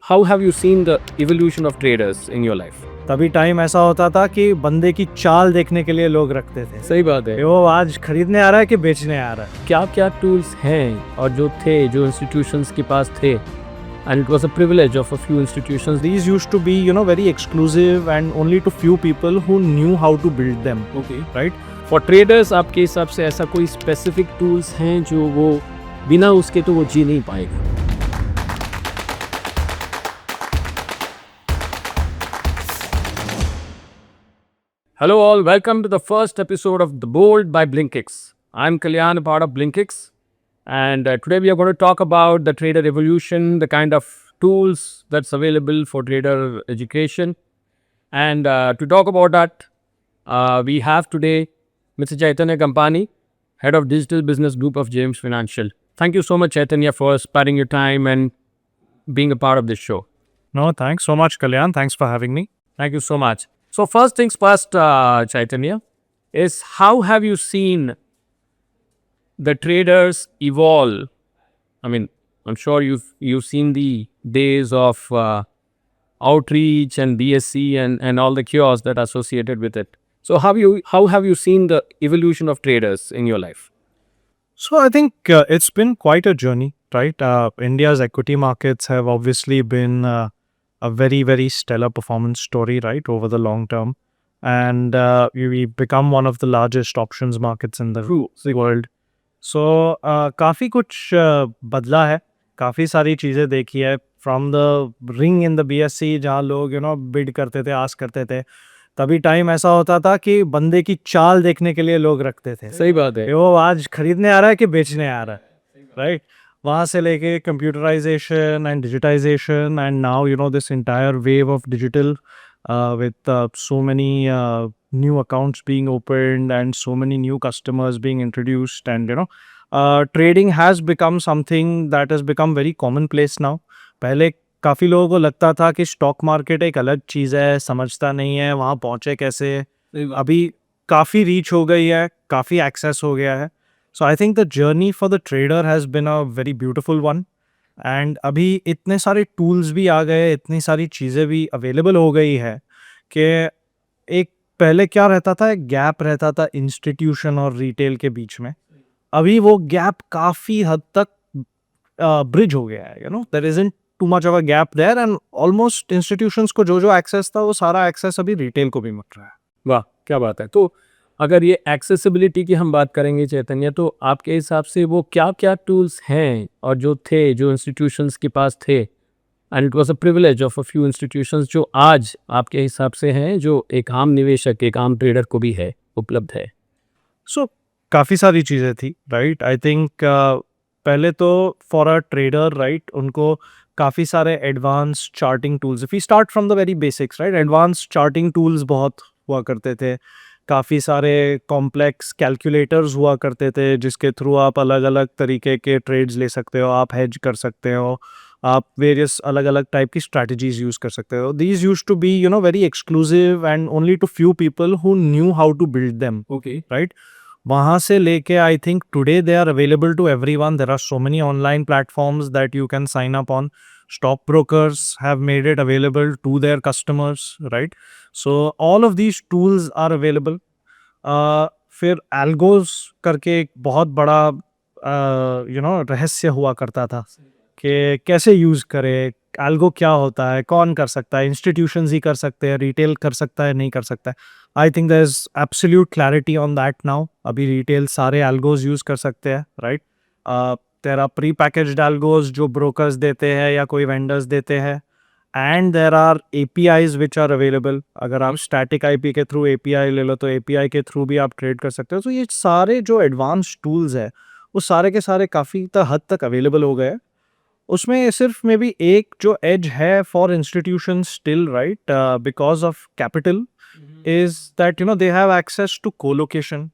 how have you seen the evolution of traders in your life? तभी time ऐसा होता था कि बंदे की चाल देखने के लिए लोग रखते थे सही बात है। कि वो आज खरीदने आ रहा है कि बेचने आ रहा है। क्या क्या टूल्स हैं और जो थे, जो इंस्टीट्यूशंस के पास थे, and it was a privilege of a few institutions. These used to be, very exclusive and only to few people who knew how to build them. Okay. Right? For traders, आपके हिसाब से ऐसा कोई specific tools हैं जो वो बिना उसके तो वो जी नहीं पाएगा? Hello all, welcome to the first episode of The Bold by Blinkix. I'm Kalyan, a part of Blinkix, and today we are going to talk about the trader evolution, the kind of tools that's available for trader education. And to talk about that, we have today Mr. Chaitanya Kampani, Head of Digital Business Group of James Financial. Thank you so much, Chaitanya, for sparing your time and being a part of this show. No, thanks so much, Kalyan. Thanks for having me. Thank you so much. So first things first, Chaitanya, is how have you seen the traders evolve? I mean, I'm sure you've seen the days of outreach and BSC and all the chaos that are associated with it. So how have you seen the evolution of traders in your life? So I think it's been quite a journey, right? India's equity markets have obviously been a very, very stellar performance story, right, over the long term. And we've become one of the largest options markets in the world. So काफ़ी कुछ बदला है, काफ़ी सारी चीज़ें देखी है. From the ring in the BSC जहाँ लोग बिड करते थे, आस करते थे, तभी टाइम ऐसा होता था कि बंदे की चाल देखने के लिए लोग रखते थे. सही बात है. वो आज खरीदने आ रहा है कि बेचने आ रहा है, राइट? वहाँ से लेके computerization and digitization and now this entire wave of digital with so many new accounts being opened and so many new customers being introduced, and trading has become something that has become very commonplace now. पहले काफ़ी लोगों को लगता था कि stock market एक अलग चीज़ है, समझता नहीं है, वहाँ पहुँचे कैसे. अभी काफ़ी रीच हो गई है, काफ़ी एक्सेस हो गया है. So I think the journey for the trader has been a very beautiful one. And अभी इतने सारे टूल्स भी आ गए, इतनी सारी चीज़ें भी अवेलेबल हो गई है कि एक पहले क्या रहता था, एक गैप रहता था इंस्टीट्यूशन और रिटेल के बीच में. अभी वो गैप काफ़ी हद तक ब्रिज हो गया है. There isn't too much of a gap there and almost institutions को जो एक्सेस था वो सारा एक्सेस अभी रिटेल को भी मिल रहा है. वाह, क्या बात है. तो अगर ये एक्सेसिबिलिटी की हम बात करेंगे चैतन्य, तो आपके हिसाब से वो क्या क्या टूल्स हैं और जो थे, जो इंस्टीट्यूशंस के पास थे, and it was a privilege of a few institutions, जो आज आपके हिसाब से हैं, जो एक आम निवेशक, एक आम ट्रेडर को भी है, उपलब्ध है? सो काफ़ी सारी चीज़ें थी, राइट? आई थिंक पहले तो फॉर अ ट्रेडर, राइट, उनको काफ़ी सारे advance charting tools, if we start from the very basics, right, advance charting tools बहुत हुआ करते थे. काफ़ी सारे कॉम्प्लेक्स कैलकुलेटर्स हुआ करते थे जिसके थ्रू आप अलग अलग तरीके के ट्रेड्स ले सकते हो, आप हेज कर सकते हो, आप वेरियस अलग अलग टाइप की स्ट्रैटेजीज यूज़ कर सकते हो. These used to be very exclusive and only to few people who knew how to build them. Okay, right? वहाँ से लेके I think today they are available to everyone. There are so many online platforms that you can sign up on. Stockbrokers have made it available to their customers, right? So all of these tools are available. फिर algos करके एक बहुत बड़ा रहस्य हुआ करता था कि कैसे यूज़ करें, algo क्या होता है, कौन कर सकता है, इंस्टीट्यूशंस ही कर सकते हैं, रिटेल कर सकता है, नहीं कर सकता है. I think there is absolute clarity on that now. अभी रिटेल सारे algos यूज़ कर सकते हैं, right? There are pre-packaged algos जो brokers देते हैं या कोई vendors देते हैं, and there are APIs which are available. अगर आप static IP के थ्रू API ले लो तो API के थ्रू भी आप ट्रेड कर सकते हो. तो ये सारे जो एडवांस टूल्स है वो सारे के सारे काफ़ी हद तक अवेलेबल हो गए. उसमें सिर्फ मे बी एक जो एज है for institution still, right, because of capital, is that they have access to colocation.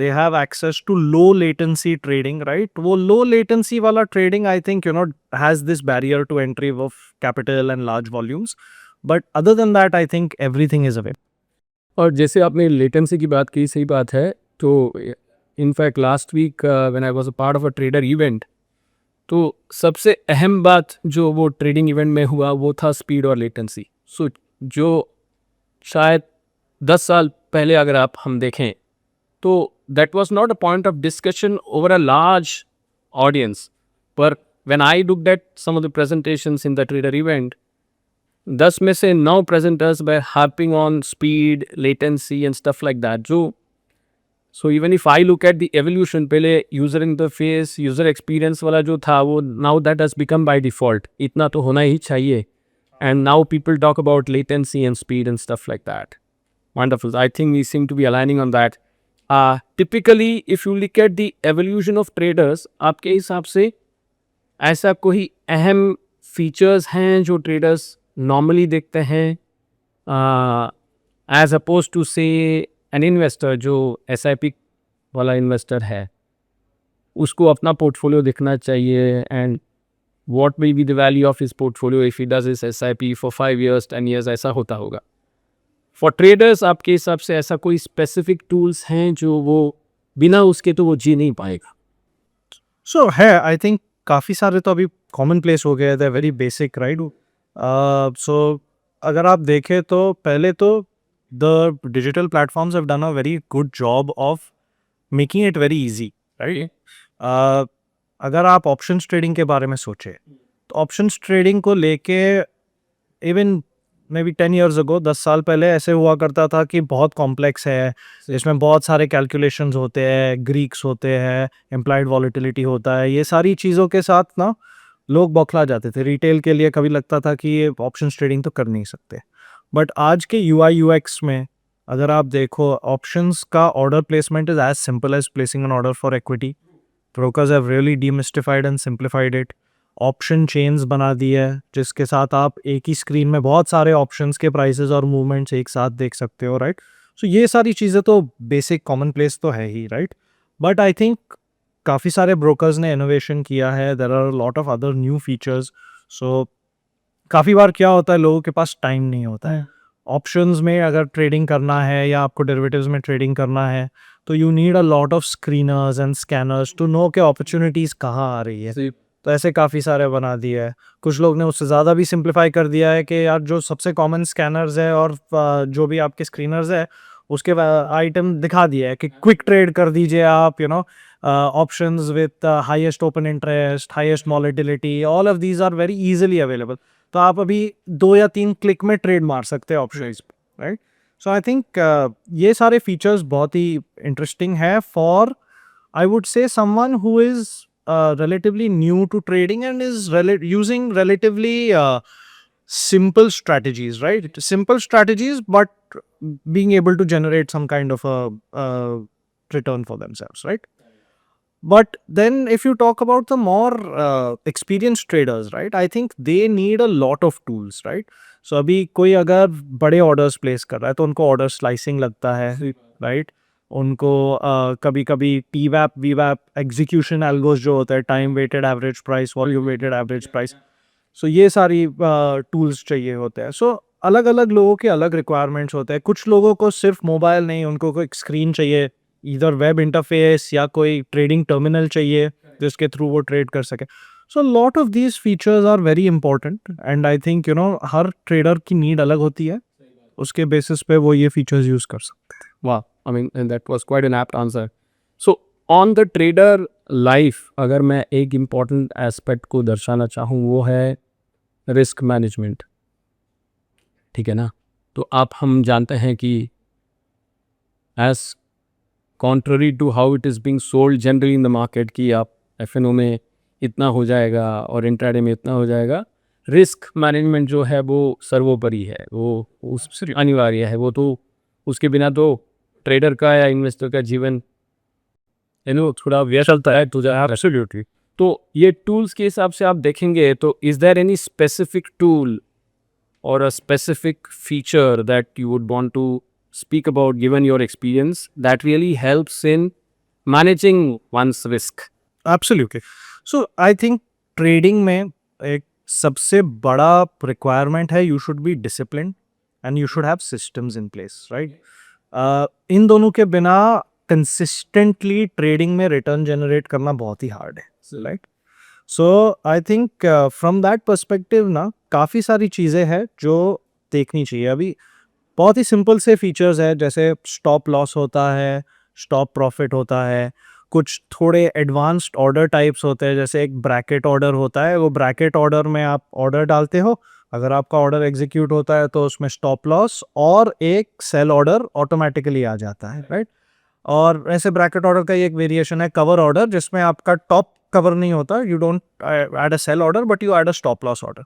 they have access to low latency trading, right? वो low latency वाला trading I think has this barrier to entry of capital and large volumes, but other than that I think everything is available. और जैसे आपने latency की बात की, सही बात है. तो in fact last week when I was a part of a trader event, तो सबसे अहम बात जो वो ट्रेडिंग इवेंट में हुआ वो था स्पीड और लेटेंसी। सो जो शायद 10 साल पहले अगर आप हम देखें तो that was not a point of discussion over a large audience, पर when I looked at some of the presentations in the trader event, 10 में से 9 presenters were harping on speed, latency and stuff like that. So even if I look at the evolution, पहले user interface, user experience वाला जो था वो now that has become by default. इतना तो होना ही चाहिए. And now people talk about latency and speed and stuff like that. Wonderful. I think we seem to be aligning on that. Typically, if you look at the evolution of traders, आपके हिसाब से ऐसा कोई अहम features हैं जो traders normally देखते हैं एज अपोज टू से एन इन्वेस्टर जो SIP वाला इन्वेस्टर है, उसको अपना पोर्टफोलियो देखना चाहिए and what will be the value of his portfolio if he does his SIP for 5 years 10 years, ऐसा होता होगा। फॉर ट्रेडर्स आपके हिसाब से ऐसा कोई स्पेसिफिक टूल्स हैं जो वो बिना उसके तो वो जी नहीं पाएगा? सो है, आई थिंक काफ़ी सारे तो अभी कॉमन प्लेस हो गए, दे वेरी बेसिक राइट। सो अगर आप देखें तो पहले तो the digital platforms have done a very good job of making it very easy right. अगर आप ऑप्शंस ट्रेडिंग के बारे में सोचें तो ऑप्शंस ट्रेडिंग को लेके even may be 10 years ago, 10 साल पहले ऐसे हुआ करता था कि बहुत कॉम्प्लेक्स है, इसमें बहुत सारे कैलकुलेशंस होते हैं, ग्रीक्स होते हैं, इम्प्लाइड वॉलेटिलिटी होता है, ये सारी चीज़ों के साथ ना लोग बौखला जाते थे। रिटेल के लिए कभी लगता था कि ये ऑप्शंस ट्रेडिंग तो कर नहीं सकते। बट आज के UI UX में अगर आप देखो, ऑप्शंस का order placement is as simple as placing an order for equity. Brokers have really demystified and simplified it. Option chains बना दी है जिसके साथ आप एक ही स्क्रीन में बहुत सारे ऑप्शंस के प्राइसेस और मूवमेंट्स एक साथ देख सकते हो राइट। सो ये सारी चीज़ें तो बेसिक कॉमन प्लेस तो है ही राइट। बट आई थिंक काफ़ी सारे ब्रोकर्स ने इनोवेशन किया है, there are lot of other new features. So काफ़ी बार क्या होता है, लोगों के पास टाइम नहीं होता है। ऑप्शंस में अगर ट्रेडिंग करना है या आपको डेरिवेटिव्स में ट्रेडिंग करना है तो you need a lot of screeners and scanners to know कि अपॉर्चुनिटीज़ कहाँ आ रही है। तो ऐसे काफ़ी सारे बना दिए है। कुछ लोग ने उससे ज़्यादा भी सिंप्लीफाई कर दिया है कि यार जो सबसे कॉमन स्कैनर्स है और जो भी आपके स्क्रीनर्स है उसके आइटम दिखा दिया है कि क्विक ट्रेड कर दीजिए आप, you know, options with highest open interest, highest volatility, all of these are very easily available. तो आप अभी 2 या 3 क्लिक में ट्रेड मार सकते हैं options right. So I think ये सारे फीचर्स बहुत ही इंटरेस्टिंग है for, I would say, someone who is relatively new to trading and is using relatively simple strategies, right? Simple strategies, but being able to generate some kind of a return for themselves, right? But then if you talk about the more experienced traders, right, I think they need a lot of tools, right? So अभी कोई अगर बड़े orders place कर रहा है तो उनको order slicing लगता है, right? उनको कभी कभी TWAP, VWAP, एग्जीक्यूशन एल्गोस जो होता है, time weighted average price, volume weighted average price, so ये सारी टूल्स चाहिए होते हैं। सो अलग अलग लोगों के अलग रिक्वायरमेंट्स होते हैं। कुछ लोगों को सिर्फ मोबाइल नहीं, उनको कोई स्क्रीन चाहिए, इधर वेब इंटरफेस या कोई ट्रेडिंग टर्मिनल चाहिए जिसके थ्रू वो ट्रेड कर सके। So lot of these features are very important and I think you know हर ट्रेडर की नीड अलग होती है, उसके बेसिस पे वो ये फीचर्स यूज़ कर सकते हैं। Wow, I mean, and that was quite an apt answer. So, on the trader life, अगर मैं एक important aspect को दर्शाना चाहूँ वो है risk management, ठीक है ना? तो आप हम जानते हैं कि as contrary to how it is being sold generally in the market कि आप FNO में इतना हो जाएगा और इंट्राडे में इतना हो जाएगा, रिस्क मैनेजमेंट जो है वो सर्वोपरि है, वो उस अनिवार्य है, वो तो उसके बिना तो ट्रेडर का या इन्वेस्टर का जीवन थोड़ा व्यस्त चलता है तो एब्सोल्युटली। तो ये टूल्स के हिसाब से आप देखेंगे तो is there any specific tool और a specific feature that you would want to speak about given your experience that really helps in managing one's risk? Absolutely. So I think trading में एक सबसे बड़ा रिक्वायरमेंट है, you should be discipline and you should have systems in place right. इन दोनों के बिना consistently trading में रिटर्न जनरेट करना बहुत ही हार्ड है right. So I think from that perspective ना काफ़ी सारी चीज़ें हैं जो देखनी चाहिए अभी। बहुत ही सिंपल से फीचर्स है, जैसे स्टॉप लॉस होता है, स्टॉप प्रॉफिट होता है, कुछ थोड़े एडवांस्ड ऑर्डर टाइप्स होते हैं, जैसे एक ब्रैकेट ऑर्डर होता है। वो ब्रैकेट ऑर्डर में आप ऑर्डर डालते हो, अगर आपका ऑर्डर एग्जीक्यूट होता है तो उसमें स्टॉप लॉस और एक सेल ऑर्डर ऑटोमेटिकली आ जाता है, राइट। और ऐसे ब्रैकेट ऑर्डर का ही एक वेरिएशन है कवर ऑर्डर, जिसमें आपका टॉप कवर नहीं होता, you don't add a sell order but you add a stop loss order.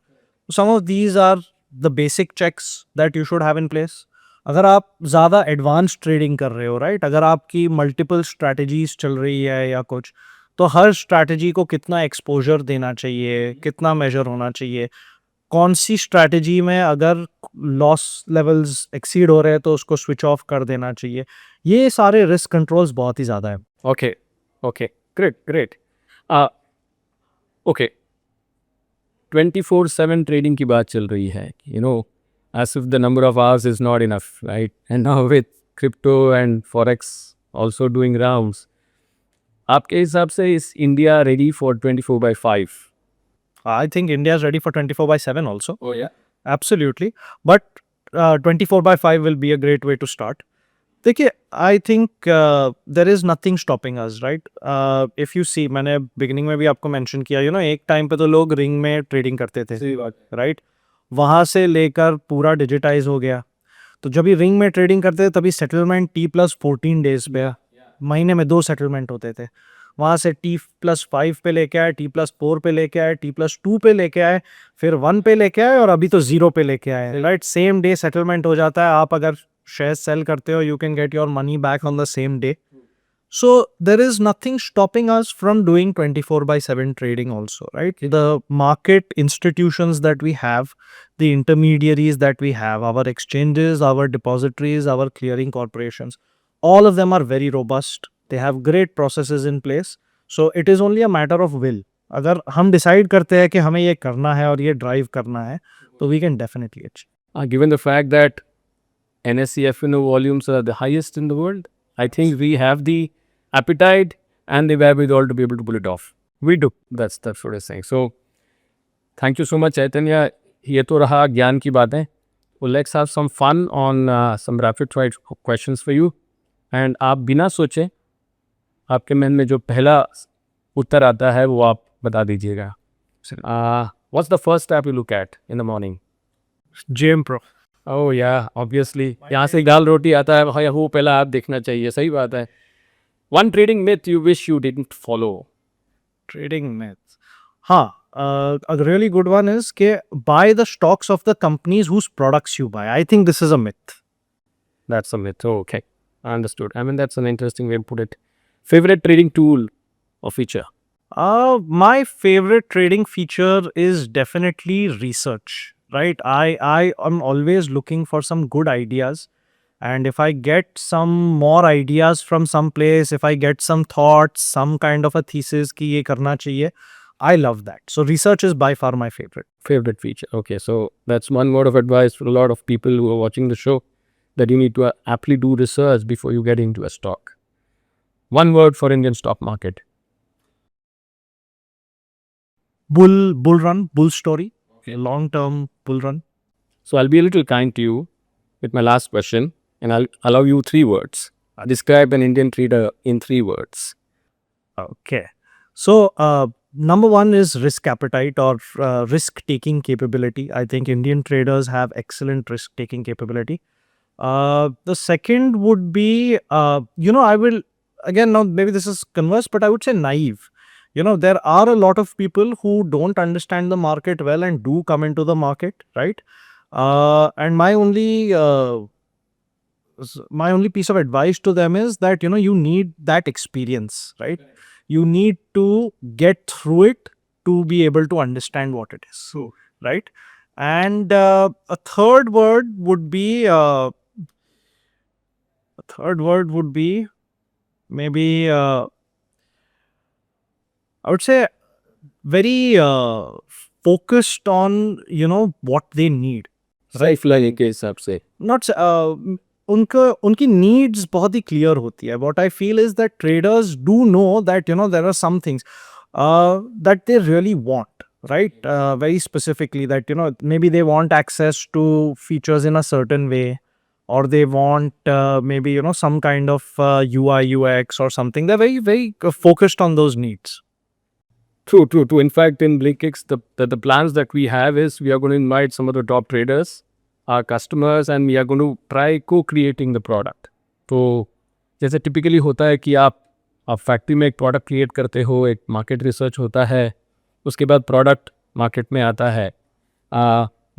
Some of these are the basic checks that you should have in place. अगर आप ज़्यादा advance trading कर रहे हो, राइट, अगर आपकी मल्टीपल स्ट्रैटेजीज चल रही है या कुछ, तो हर स्ट्रैटेजी को कितना एक्सपोजर देना चाहिए, कितना मेजर होना चाहिए, कौन सी स्ट्रैटेजी में अगर लॉस लेवल्स एक्सीड हो रहे हैं तो उसको स्विच ऑफ कर देना चाहिए। ये सारे रिस्क कंट्रोल्स बहुत ही ज़्यादा है। Okay, okay, great. Uh, okay, 24/7 trading की बात चल रही है, as if the number of hours is not enough, right? And now with crypto and forex also doing rounds, आपके हिसाब से is India ready for 24/5? I think India is ready for 24/7 also. Oh yeah. Absolutely. But 24/5 will be a great way to start. देखिए, I think there is nothing stopping us, right. If you see, मैंने beginning में भी आपको mention किया, एक time पे तो लोग रिंग में ट्रेडिंग करते थे, सही बात। राइट। वहाँ से लेकर पूरा डिजिटाइज हो गया। तो जब भी रिंग में ट्रेडिंग करते थे तभी सेटलमेंट T+14 डेज पे, महीने में 2 सेटलमेंट होते थे। वहाँ से T+5 पे लेके आए, T+4 पे लेके आए, T+2 पे लेके आए, फिर 1 पे लेके आए और अभी तो 0 पे लेके आए, राइट। सेम डे सेटलमेंट हो जाता है। आप अगर शेयर सेल करते हो, you can get your money back on the same day. So there is nothing stopping us from doing 24/7 trading also, right? The market institutions that we have, the intermediaries that we have, our exchanges, our depositories, our clearing corporations, all of them are very robust. They have great processes in place. So it is only a matter of will. अगर हम decide करते हैं कि हमें ये करना है और ये drive करना है, तो we can definitely achieve. Given the fact that NSE FNO volumes are the highest in the world, I think we have the appetite and the wherewithal to be able to pull it off. We do. That's what I'm saying. So, thank you so much, Chaitanya. ये तो रहा ज्ञान की बातें. Well, let's have some fun on some rapid fire questions for you. And आप बिना सोचे, आपके मन में जो पहला उत्तर आता है वो आप बता दीजिएगा. What's the first app you look at in the morning? JM Pro. Oh yeah, obviously. यहाँ से दाल रोटी आता है, भाई वो पहला आप देखना चाहिए. सही बात है. One trading myth you wish you didn't follow. Trading myths. हाँ, a really good one is कि buy the stocks of the companies whose products you buy. I think this is a myth. That's a myth. Oh, okay, understood. I mean, that's an interesting way to put it. Favorite trading tool or feature? My favorite trading feature is definitely research, right? I am always looking for some good ideas, and if I get some more ideas from some place, if I get some thoughts, some kind of a thesis कि ये करना चाहिए, I love that. So research is by far my favorite. Favorite feature. Okay, so that's one word of advice for a lot of people who are watching the show, that you need to aptly do research before you get into a stock. One word for Indian stock market. Bull run, bull story, long term bull run. So I'll be a little kind to you with my last question, and I'll allow you 3 words. Describe an Indian trader in 3 words. Okay. So, number one is risk appetite or risk taking capability. I think Indian traders have excellent risk taking capability. The second would be, I will, again, now maybe this is converse, but I would say naive. There are a lot of people who don't understand the market well and do come into the market, right? And my only piece of advice to them is that, you need that experience, right? You need to get through it to be able to understand what it is, right? And a third word would be maybe I would say very focused on what they need. Safe learning के हिसाब से. Not उनकी needs बहुत ही clear होती है. What I feel is that traders do know that there are some things. that they really want, right? Very specifically, that maybe they want access to features in a certain way, or they want maybe some kind of UI UX or something. They're very very focused on those needs. True. In fact, in Blinkix, the plans that we have is we are going to invite some of the top traders, our customers, and we are going to try co-creating the product. तो जैसे typically होता है कि आप factory में एक product create करते हो, एक मार्केट रिसर्च होता है, उसके बाद प्रोडक्ट मार्केट में आता है.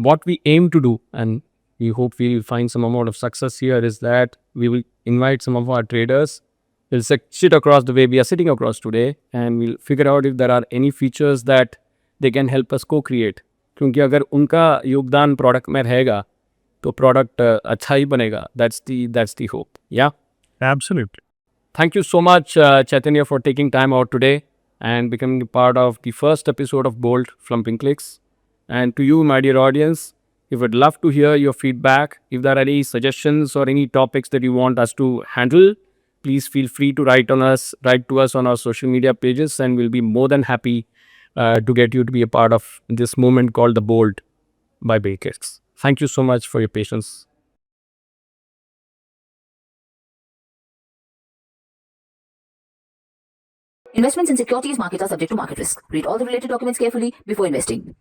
What we aim to do, and we hope we will find some amount of success here, is that we will invite some of our traders. We'll sit across the way we are sitting across today, and we'll figure out if there are any features that they can help us co-create. क्योंकि अगर उनका योगदान product में रहेगा तो product अच्छा ही बनेगा. That's the hope. Yeah. Absolutely. Thank you so much, Chaitanya, for taking time out today and becoming a part of the first episode of Bold from Blinkix. And to you, my dear audience, we would love to hear your feedback. If there are any suggestions or any topics that you want us to handle, please feel free to write to us on our social media pages, and we'll be more than happy to get you to be a part of this movement called the Bold by Blinkix. Thank you so much for your patience. Investments in securities markets are subject to market risk. Read all the related documents carefully before investing.